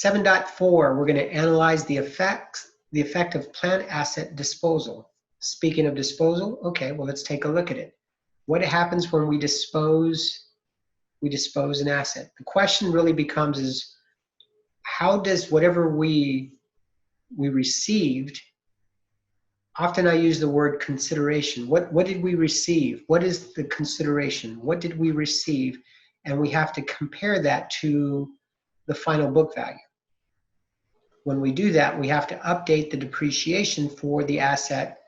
7.4, we're going to analyze the effect of plant asset disposal. Speaking of disposal, okay, well, let's take a look at it. What happens when we dispose an asset? The question really becomes is, how does whatever we received, often I use the word consideration. What did we receive? What is the consideration? What did we receive? And we have to compare that to the final book value. When we do that, we have to update the depreciation for the asset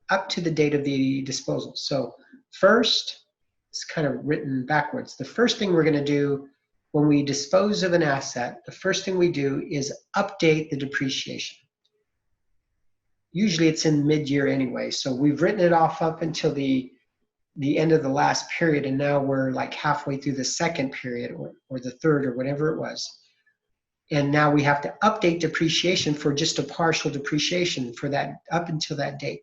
up to the date of the disposal. So first, it's kind of written backwards. The first thing we're going to do when we dispose of an asset, the first thing we do is update the depreciation. Usually it's in mid-year anyway, so we've written it off up until the end of the last period, and now we're like halfway through the second period or the third or whatever it was. And now we have to update depreciation for just a partial depreciation for that up until that date.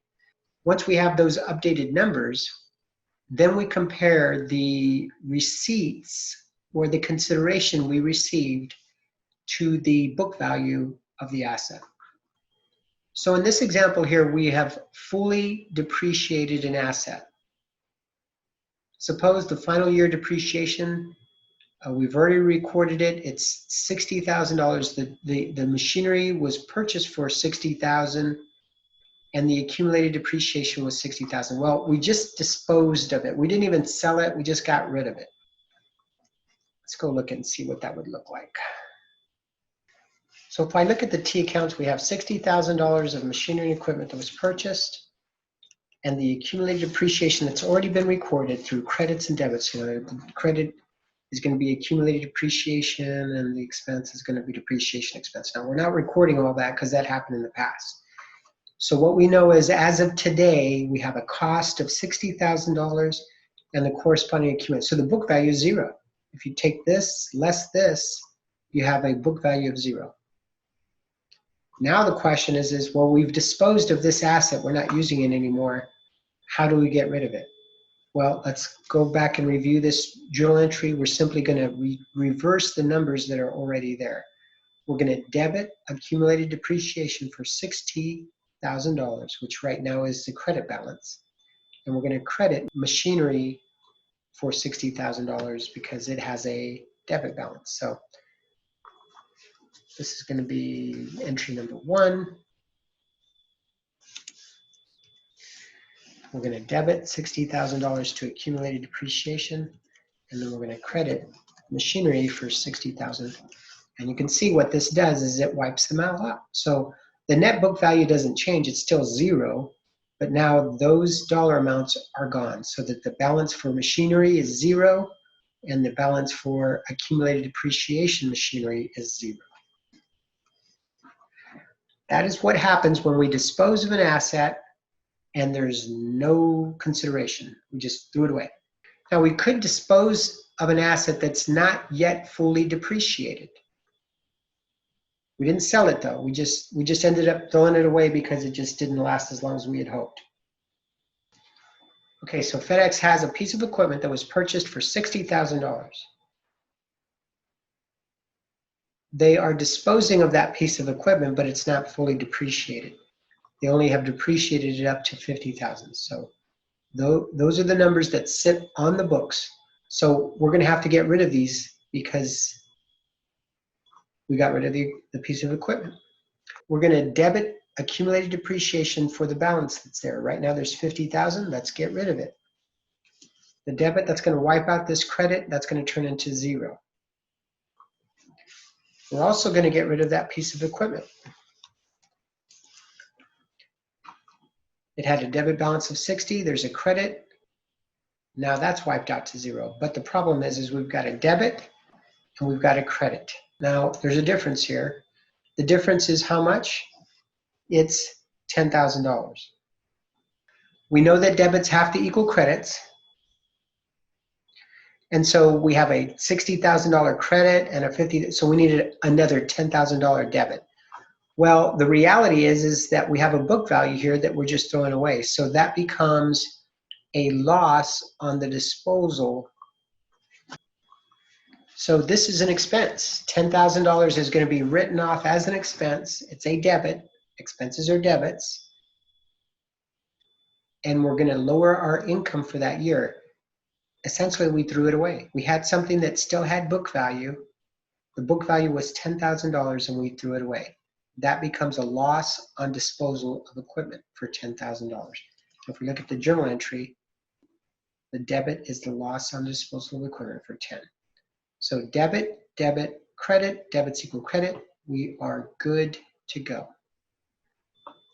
Once we have those updated numbers, then we compare the receipts or the consideration we received to the book value of the asset. So in this example here, we have fully depreciated an asset. Suppose the final year depreciation, we've already recorded it, it's $60,000. The machinery was purchased for $60,000 and the accumulated depreciation was $60,000. Well, we just disposed of it. We didn't even sell it, we just got rid of it. Let's go look and see what that would look like. So if I look at the T accounts, we have $60,000 of machinery and equipment that was purchased, and the accumulated depreciation that's already been recorded through credits and debits. You know, the credit is going to be accumulated depreciation, and the expense is going to be depreciation expense. Now, we're not recording all that because that happened in the past. So what we know is, as of today, we have a cost of $60,000 and the corresponding accumulated. So the book value is zero. If you take this less this, you have a book value of zero. Now the question is, well, we've disposed of this asset. We're not using it anymore. How do we get rid of it? Well, let's go back and review this journal entry. We're simply going to reverse the numbers that are already there. We're going to debit accumulated depreciation for $60,000, which right now is the credit balance. And we're going to credit machinery for $60,000 because it has a debit balance. So this is going to be entry number 1. We're going to debit $60,000 to accumulated depreciation, and then we're going to credit machinery for $60,000. And you can see what this does is it wipes them all out. So the net book value doesn't change, it's still zero, but now those dollar amounts are gone, so that the balance for machinery is zero, and the balance for accumulated depreciation machinery is zero. That is what happens when we dispose of an asset and there's no consideration. We just threw it away. Now, we could dispose of an asset that's not yet fully depreciated. We didn't sell it though. We just ended up throwing it away because it just didn't last as long as we had hoped. Okay, so FedEx has a piece of equipment that was purchased for $60,000. They are disposing of that piece of equipment, but it's not fully depreciated. They only have depreciated it up to $50,000. So those are the numbers that sit on the books. So we're going to have to get rid of these because we got rid of the piece of equipment. We're going to debit accumulated depreciation for the balance that's there. Right now there's $50,000. Let's get rid of it. The debit, that's going to wipe out this credit. That's going to turn into zero. We're also going to get rid of that piece of equipment. It had a debit balance of 60. There's a credit. Now that's wiped out to zero. But the problem is we've got a debit and we've got a credit. Now there's a difference here. The difference is how much? It's $10,000. We know that debits have to equal credits. And so we have a $60,000 credit and a $50,000, so we needed another $10,000 debit. Well, the reality is that we have a book value here that we're just throwing away. So that becomes a loss on the disposal So this is an expense. $10,000 is going to be written off as an expense. It's a debit. Expenses are debits. And we're going to lower our income for that year. Essentially, we threw it away. We had something that still had book value. The book value was $10,000 and we threw it away. That becomes a loss on disposal of equipment for $10,000. If we look at the journal entry, the debit is the loss on disposal of equipment for 10. So debit, debit, credit, debits equal credit. We are good to go.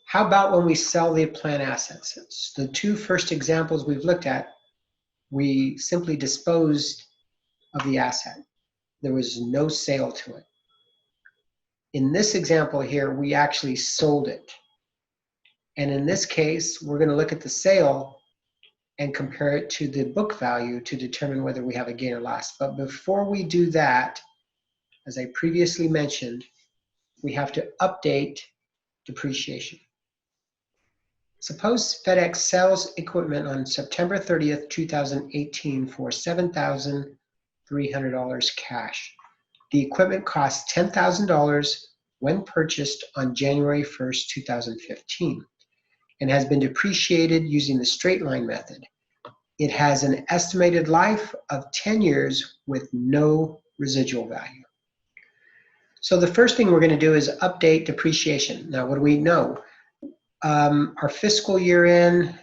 How about when we sell the plant assets? So the two first examples we've looked at, we simply disposed of the asset. There was no sale to it. In this example here, we actually sold it. And in this case, we're going to look at the sale and compare it to the book value to determine whether we have a gain or loss. But before we do that, as I previously mentioned, we have to update depreciation. Suppose FedEx sells equipment on September 30th, 2018 for $7,300 cash. The equipment costs $10,000 when purchased on January 1st, 2015, and has been depreciated using the straight line method. It has an estimated life of 10 years with no residual value. So the first thing we're going to do is update depreciation. Now, what do we know? Our fiscal year end,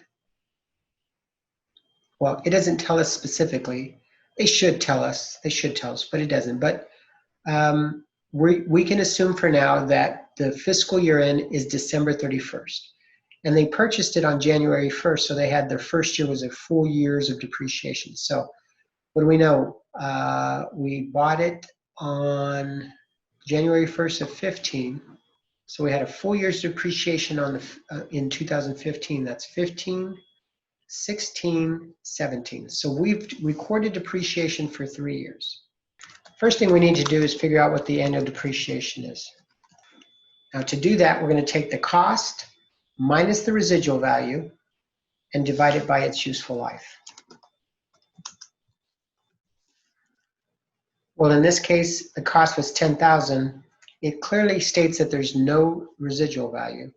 well, it doesn't tell us specifically. They should tell us, but it doesn't. But we can assume for now that the fiscal year end is December 31st. And they purchased it on January 1st, so they had their first year was a full years of depreciation. So what do we know? We bought it on January 1st of 15. So we had a full year's depreciation on the in 2015. That's 15, 16, 17. So we've recorded depreciation for 3 years. First thing we need to do is figure out what the annual depreciation is. Now to do that, we're going to take the cost minus the residual value and divide it by its useful life. Well, in this case, the cost was $10,000. It clearly states that there's no residual value.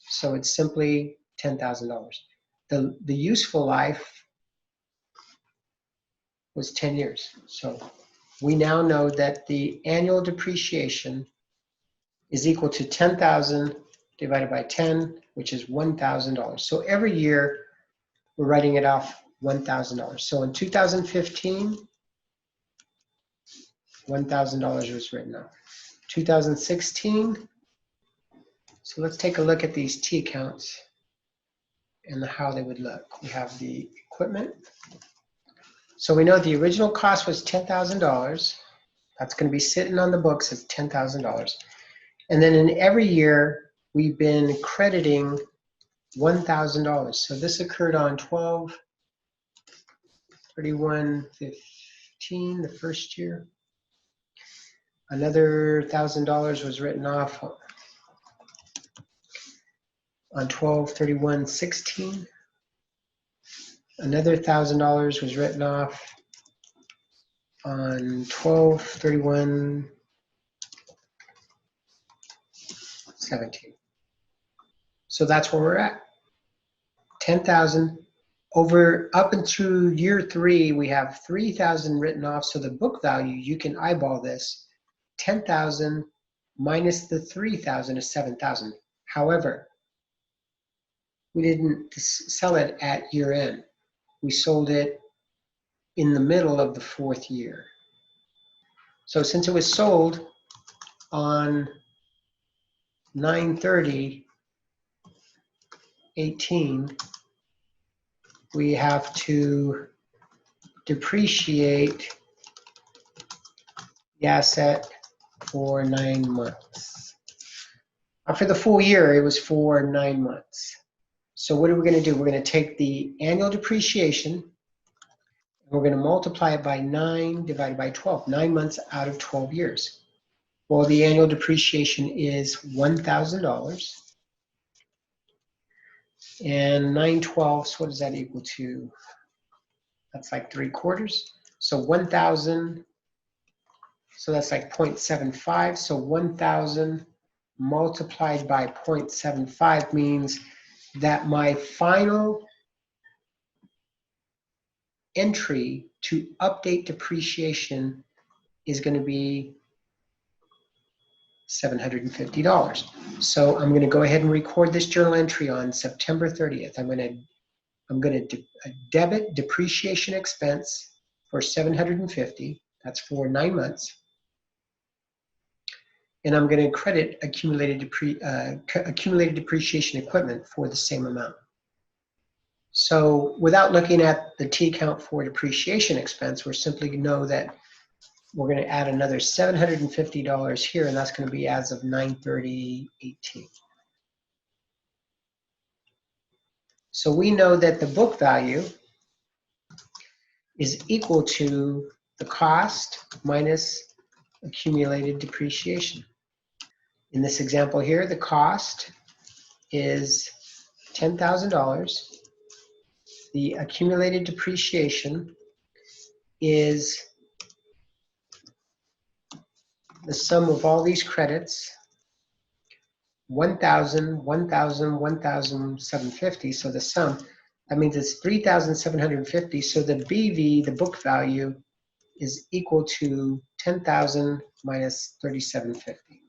So it's simply $10,000. The useful life was 10 years. So we now know that the annual depreciation is equal to 10,000 divided by 10, which is $1,000. So every year we're writing it off $1,000. So in 2015, $1,000 was written off. 2016, so let's take a look at these T accounts and how they would look. We have the equipment. So we know the original cost was $10,000. That's going to be sitting on the books as $10,000. And then in every year, we've been crediting $1,000. So this occurred on 12/31/15, the first year. Another $1,000 was written off on 12/31/16. Another $1,000 was written off on 12/31/17. So that's where we're at. 10,000 over up and through year 3, we have 3,000 written off. So the book value, you can eyeball this. 10,000 minus the 3,000 is 7,000. However, we didn't sell it at year end. We sold it in the middle of the 4th year. So since it was sold on 9/30/18, we have to depreciate the asset for 9 months. For the full year, it was for 9 months. So what are we going to do? We're going to take the annual depreciation, and we're going to multiply it by 9 divided by 12, 9 months out of 12 years. Well, the annual depreciation is $1,000. And 9/12, what does that equal to? That's like 3/4. So 1,000 So that's like 0.75. So 1,000 multiplied by 0.75 means that my final entry to update depreciation is going to be $750. So I'm going to go ahead and record this journal entry on September 30th. I'm going to debit depreciation expense for $750. That's for 9 months. And I'm going to credit accumulated depreciation equipment for the same amount. So without looking at the T account for depreciation expense, we're simply going to know that we're going to add another $750 here, and that's going to be as of 9/30/18. So we know that the book value is equal to the cost minus accumulated depreciation. In this example here, the cost is $10,000. The accumulated depreciation is the sum of all these credits, 1,000, 1,000, 1,750. So the sum, that means it's 3,750. So the BV, the book value, is equal to 10,000 minus 3,750.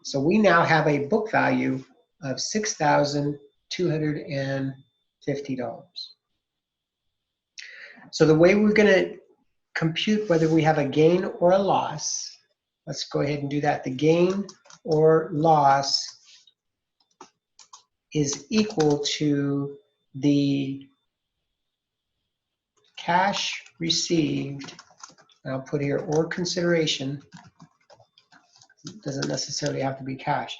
So we now have a book value of $6,250. So the way we're going to compute whether we have a gain or a loss, let's go ahead and do that. The gain or loss is equal to the cash received, I'll put here, or consideration. It doesn't necessarily have to be cash,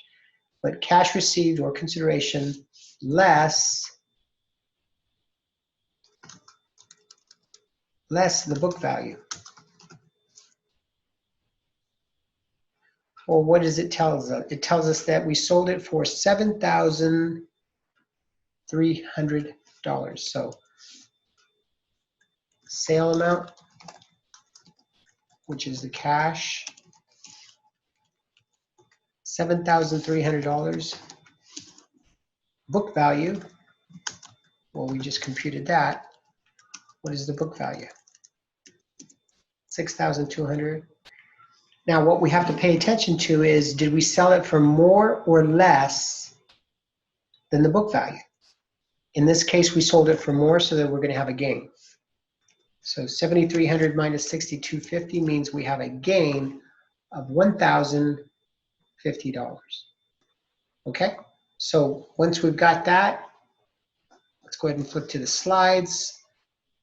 but cash received or consideration less the book value. Well, what does it tell us? It tells us that we sold it for $7,300. So sale amount, which is the cash, $7,300. Book value, well, we just computed that. What is the book value? 6,200. Now, what we have to pay attention to is, did we sell it for more or less than the book value? In this case, we sold it for more, so that we're going to have a gain. So 7,300 minus 6,250 means we have a gain of $1,050. Okay, so once we've got that, let's go ahead and flip to the slides.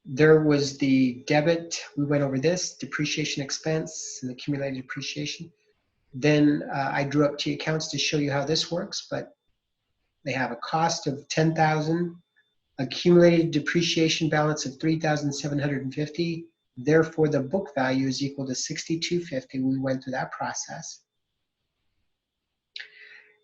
There was the debit. We went over this, depreciation expense and accumulated depreciation. Then I drew up T accounts to show you how this works, but they have a cost of $10,000, accumulated depreciation balance of $3,750. Therefore, the book value is equal to $6,250. We went through that process.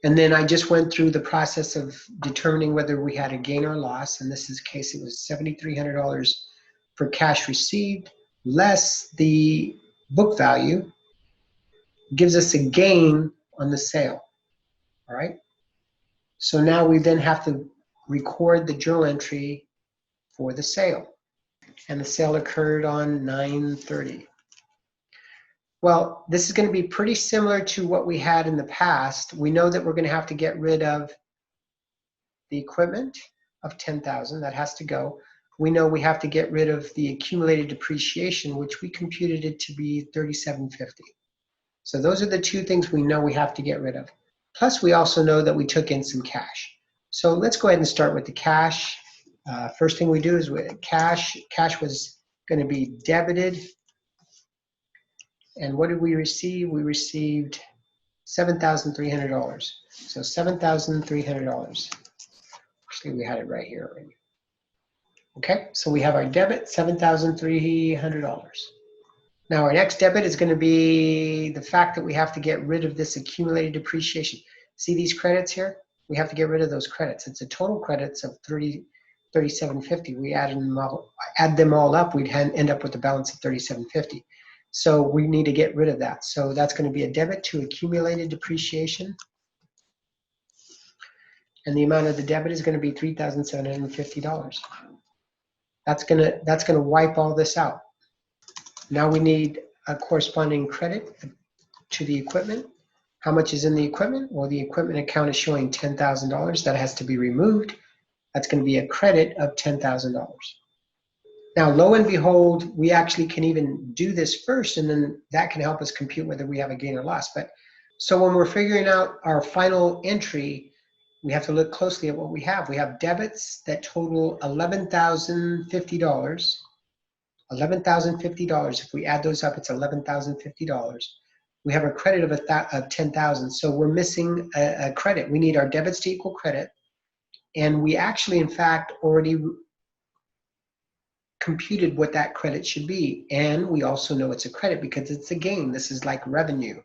And then I just went through the process of determining whether we had a gain or loss. In this case, it was $7,300 for cash received, less the book value, gives us a gain on the sale. All right. So now we then have to record the journal entry for the sale. And the sale occurred on 9/30. Well, this is going to be pretty similar to what we had in the past. We know that we're going to have to get rid of the equipment of 10,000. That has to go. We know we have to get rid of the accumulated depreciation, which we computed it to be $3,750. So those are the two things we know we have to get rid of. Plus, we also know that we took in some cash. So let's go ahead and start with the cash. First thing we do is with cash. Cash was going to be debited. And what did we receive? We received $7,300. So $7,300. Actually, we had it right here already. Okay, so we have our debit, $7,300. Now our next debit is going to be the fact that we have to get rid of this accumulated depreciation. See these credits here? We have to get rid of those credits. It's a total credits of $3,750. We add them all up, we'd end up with a balance of $3,750. So we need to get rid of that. So that's going to be a debit to accumulated depreciation. And the amount of the debit is going to be $3,750. That's gonna wipe all this out. Now we need a corresponding credit to the equipment. How much is in the equipment? Well, the equipment account is showing $10,000. That has to be removed. That's going to be a credit of $10,000. Now, lo and behold, we actually can even do this first, and then that can help us compute whether we have a gain or loss. But so when we're figuring out our final entry, we have to look closely at what we have. We have debits that total $11,050. $11,050. If we add those up, it's $11,050. We have a credit of $10,000. So we're missing a credit. We need our debits to equal credit. And we actually, in fact, already computed what that credit should be. And we also know it's a credit because it's a gain. This is like revenue,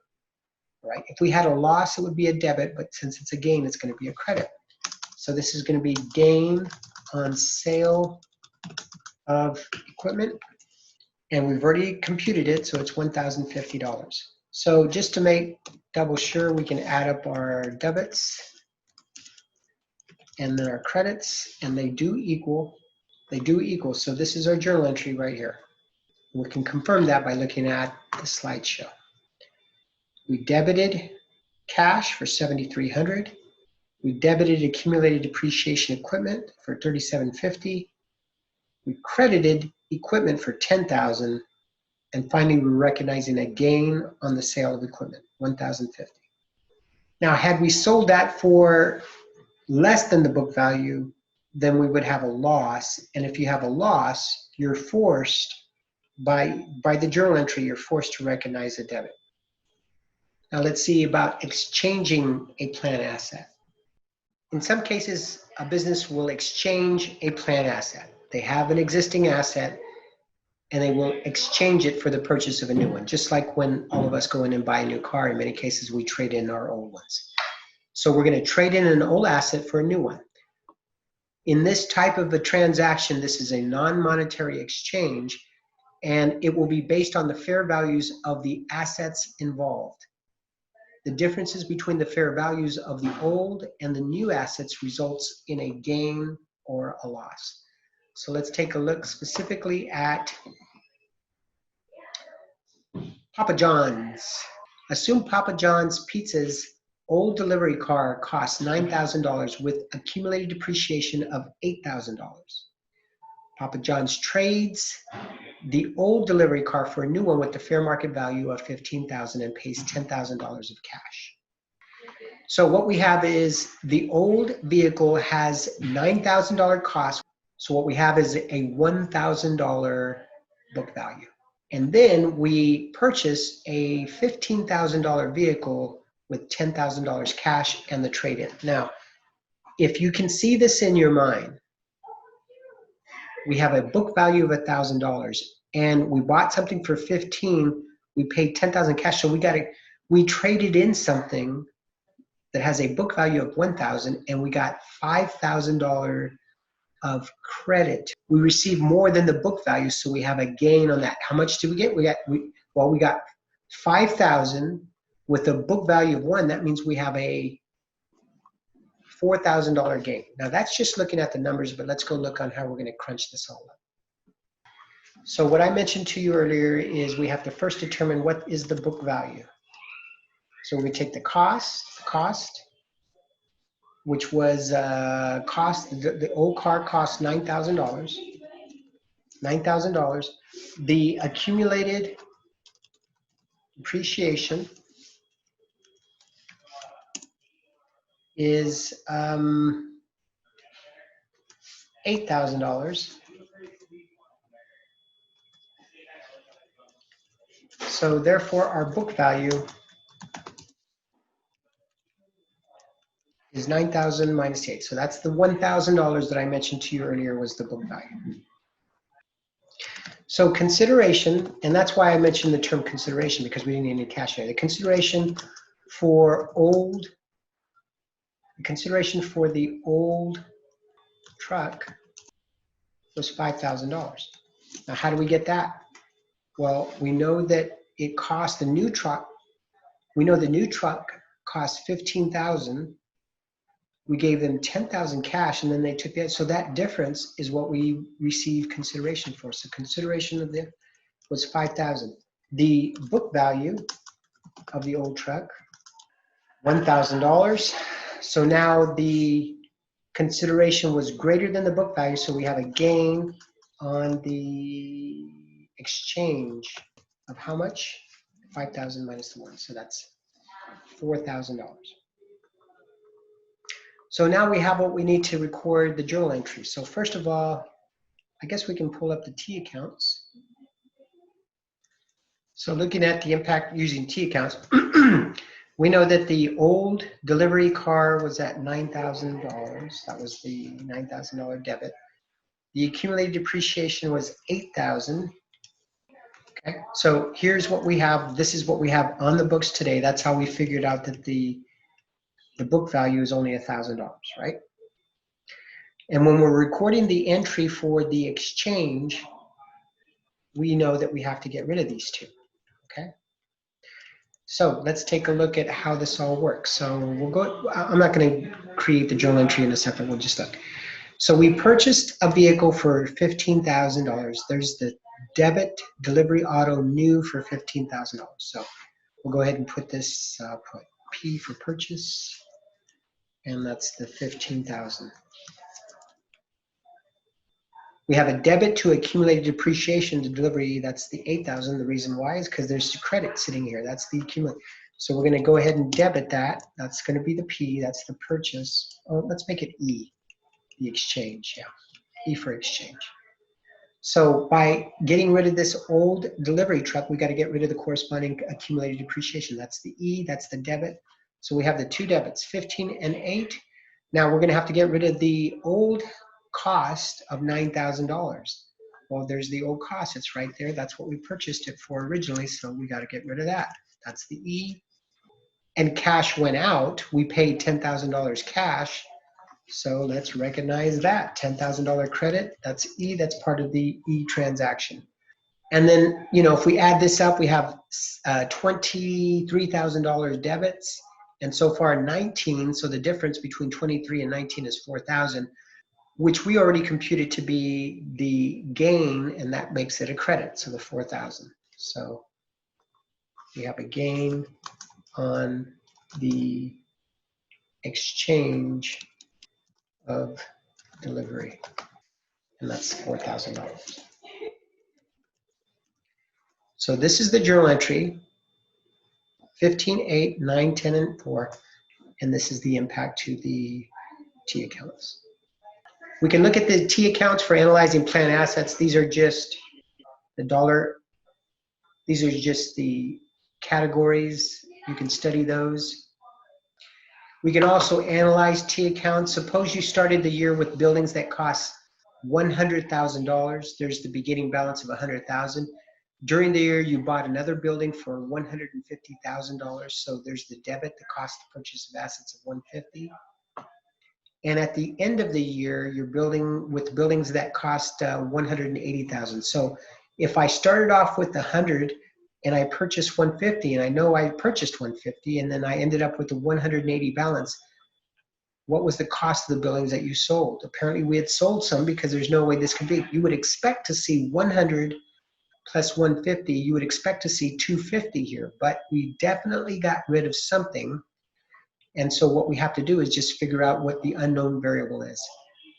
right? If we had a loss, it would be a debit, but since it's a gain, it's going to be a credit. So this is going to be gain on sale of equipment. And we've already computed it, so it's $1,050. So just to make double sure, we can add up our debits and then our credits, and they do equal. So this is our journal entry right here. We can confirm that by looking at the slideshow. We debited cash for $7,300. We debited accumulated depreciation equipment for $3,750. We credited equipment for $10,000. And finally, we're recognizing a gain on the sale of equipment, $1,050. Now, had we sold that for less than the book value, then we would have a loss. And if you have a loss, you're forced, by the journal entry, you're forced to recognize a debit. Now let's see about exchanging a plan asset. In some cases, a business will exchange a plan asset. They have an existing asset, and they will exchange it for the purchase of a new one. Just like when all of us go in and buy a new car, in many cases we trade in our old ones. So we're going to trade in an old asset for a new one. In this type of a transaction, this is a non-monetary exchange, and it will be based on the fair values of the assets involved. The differences between the fair values of the old and the new assets results in a gain or a loss. So let's take a look specifically at Papa John's. Assume Papa John's Pizza's old delivery car costs $9,000 with accumulated depreciation of $8,000. Papa John's trades the old delivery car for a new one with the fair market value of $15,000 and pays $10,000 of cash. So what we have is the old vehicle has $9,000 cost. So what we have is a $1,000 book value. And then we purchase a $15,000 vehicle with $10,000 cash and the trade-in. Now, if you can see this in your mind, we have a book value of $1,000 and we bought something for 15, we paid 10,000 cash. So we traded in something that has a book value of 1,000 and we got $5,000 of credit. We received more than the book value, so we have a gain on that. How much did we get? We got 5,000 with a book value of 1. That means we have a $4,000 gain. Now that's just looking at the numbers, but let's go look on how we're going to crunch this all up. So what I mentioned to you earlier is we have to first determine what is the book value. So we take the cost, which was the old car cost $9,000. $9,000. The accumulated depreciation is $8,000. So therefore, our book value is 9,000 minus 8. So that's the $1,000 that I mentioned to you earlier was the book value. So consideration, and that's why I mentioned the term consideration, because we didn't need any cash there. The consideration for the old truck was $5,000. Now, how do we get that? Well, we know that it cost the new truck. We know the new truck cost 15,000. We gave them 10,000 cash, and then they took that. So that difference is what we received consideration for. So consideration of the was 5,000. The book value of the old truck, $1,000. So now the consideration was greater than the book value, so we have a gain on the exchange of how much? 5,000 minus the 1, so that's $4,000. So now we have what we need to record the journal entry. So first of all, I guess we can pull up the T accounts. So looking at the impact using T accounts, we know that the old delivery car was at $9,000. That was the $9,000 debit. The accumulated depreciation was $8,000. Okay, so here's what we have. This is what we have on the books today. That's how we figured out that the book value is only $1,000, right? And when we're recording the entry for the exchange, we know that we have to get rid of these two, okay? So let's take a look at how this all works. So we'll go, I'm not gonna create the journal entry in a second, we'll just look. So we purchased a vehicle for $15,000. There's the debit delivery auto new for $15,000. So we'll go ahead and put this, put P for purchase, and that's the 15,000. We have a debit to accumulated depreciation to delivery, that's the 8,000. The reason why is because there's credit sitting here, that's the accumulated. So we're gonna go ahead and debit that. That's gonna be the P, that's the purchase. Oh, let's make it E, the exchange, yeah, E for exchange. So by getting rid of this old delivery truck, we got to get rid of the corresponding accumulated depreciation. That's the E, that's the debit. So we have the two debits, 15 and 8. Now we're going to have to get rid of the old cost of $9,000. Well, there's the old cost, it's right there. That's what we purchased it for originally, so we got to get rid of that. That's the E. And cash went out. We paid $10,000 cash. So let's recognize that $10,000 credit, that's E, that's part of the E transaction. And then, you know, if we add this up, we have $23,000 debits, and so far 19. So the difference between 23 and 19 is 4,000, which we already computed to be the gain, and that makes it a credit. So the 4,000. So we have a gain on the exchange of delivery, and that's $4,000. So this is the journal entry, 15, 8, 9, 10, and 4, and this is the impact to the T accounts. We can look at the T accounts for analyzing planned assets. These are just the dollar, these are just the categories. You can study those. We can also analyze T accounts. Suppose you started the year with buildings that cost $100,000. There's the beginning balance of $100,000. During the year, you bought another building for $150,000. So there's the debit, the cost of purchase of assets of $150,000. And at the end of the year, you're building with buildings that cost $180,000. So if I started off with 100 and I purchased 150, and I know I purchased 150, and then I ended up with the 180 balance, what was the cost of the buildings that you sold? Apparently we had sold some, because there's no way this could be. You would expect to see 100 plus 150, you would expect to see 250 here, but we definitely got rid of something. And so what we have to do is just figure out what the unknown variable is.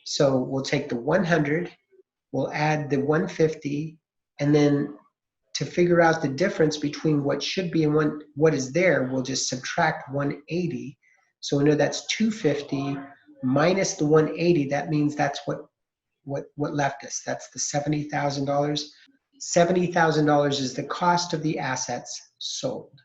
So we'll take the 100, we'll add the 150, and then to figure out the difference between what should be and what is there, we'll just subtract 180. So we know that's 250 minus the 180. That means that's what left us. That's the $70,000. $70,000 is the cost of the assets sold.